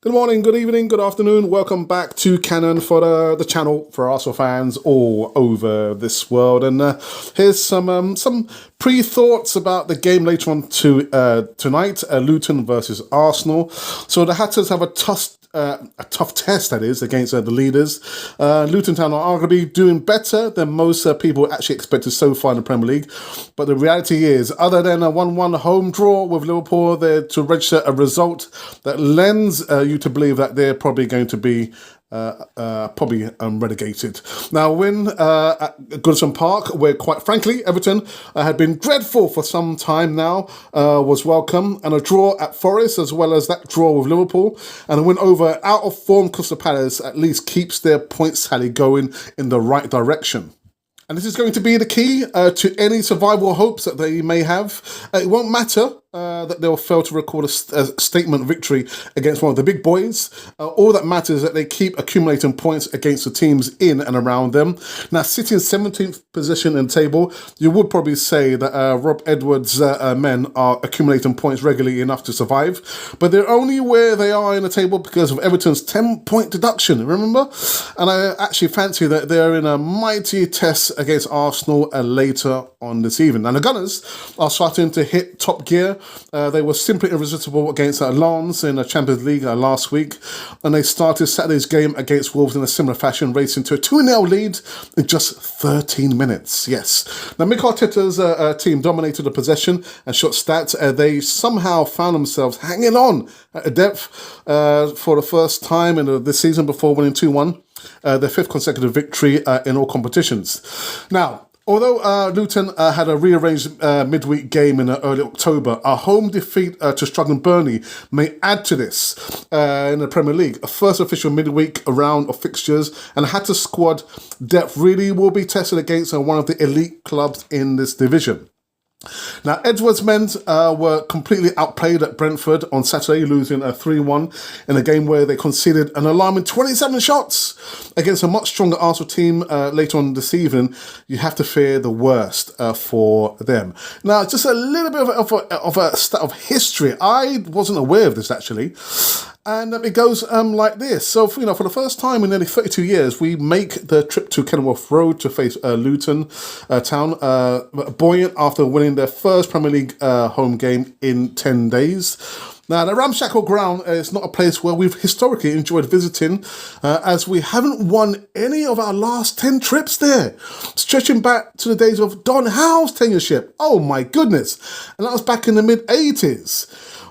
Good morning, good evening, good afternoon. Welcome back to Cannon Fodder, the channel for Arsenal fans all over this world. And here's some pre-thoughts about the game later on tonight, Luton versus Arsenal. So the Hatters have a tough test, that is, against the leaders. Luton Town are arguably doing better than most people actually expected so far in the Premier League. But the reality is, other than a 1-1 home draw with Liverpool, they're to register a result that lends you to believe that they're probably going to be relegated. Now, win at Goodison Park, where quite frankly Everton had been dreadful for some time now, was welcome, and a draw at Forest, as well as that draw with Liverpool, and a win over out of form Crystal Palace at least keeps their points tally going in the right direction. And this is going to be the key to any survival hopes that they may have. It won't matter that they'll fail to record a statement victory against one of the big boys. All that matters is that they keep accumulating points against the teams in and around them. Now, sitting in 17th position in the table, you would probably say that Rob Edwards' men are accumulating points regularly enough to survive, but they're only where they are in the table because of Everton's 10-point deduction, remember? And I actually fancy that they're in a mighty test against Arsenal later on this evening. And the Gunners are starting to hit top gear. They were simply irresistible against Lens in the Champions League last week, and they started Saturday's game against Wolves in a similar fashion, racing to a 2-0 lead in just 13 minutes. Yes. Now, Mikel Arteta's team dominated the possession and shot stats. They somehow found themselves hanging on at a depth for the first time in this season before winning 2-1. Their fifth consecutive victory in all competitions. Now, although Luton had a rearranged midweek game in early October, a home defeat to struggling Burnley may add to this in the Premier League. A first official midweek round of fixtures, and Hatter's squad depth really will be tested against one of the elite clubs in this division. Now, Edwards' men were completely outplayed at Brentford on Saturday, losing 3-1 in a game where they conceded an alarming 27 shots against a much stronger Arsenal team later on this evening. You have to fear the worst for them. Now, just a little bit of a stat of history. I wasn't aware of this, actually. And it goes like this. So, for the first time in nearly 32 years, we make the trip to Kenilworth Road to face Luton Town, buoyed after winning their first Premier League home game in 10 days. Now, the ramshackle ground is not a place where we've historically enjoyed visiting, as we haven't won any of our last 10 trips there, stretching back to the days of Don Howe's tenureship. Oh my goodness. And that was back in the mid-80s.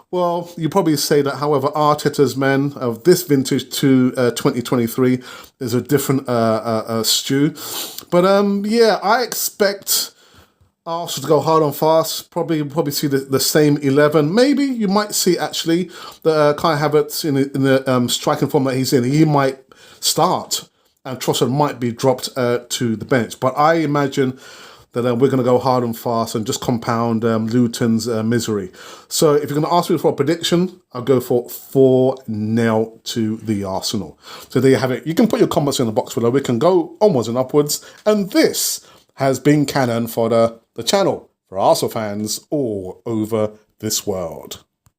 Well, you probably say that, however, Arteta's men of this vintage to 2023 is a different stew. But yeah, I expect Arsenal to go hard and fast. Probably see the same 11. Maybe you might see actually the Kai Havertz in the striking form that he's in. He might start, and Trossard might be dropped to the bench. But I imagine that we're going to go hard and fast and just compound Luton's misery. So if you're going to ask me for a prediction, I'll go for 4-0 to the Arsenal. So there you have it. You can put your comments in the box below. We can go onwards and upwards. And this has been Cannon for the channel for Arsenal fans all over this world.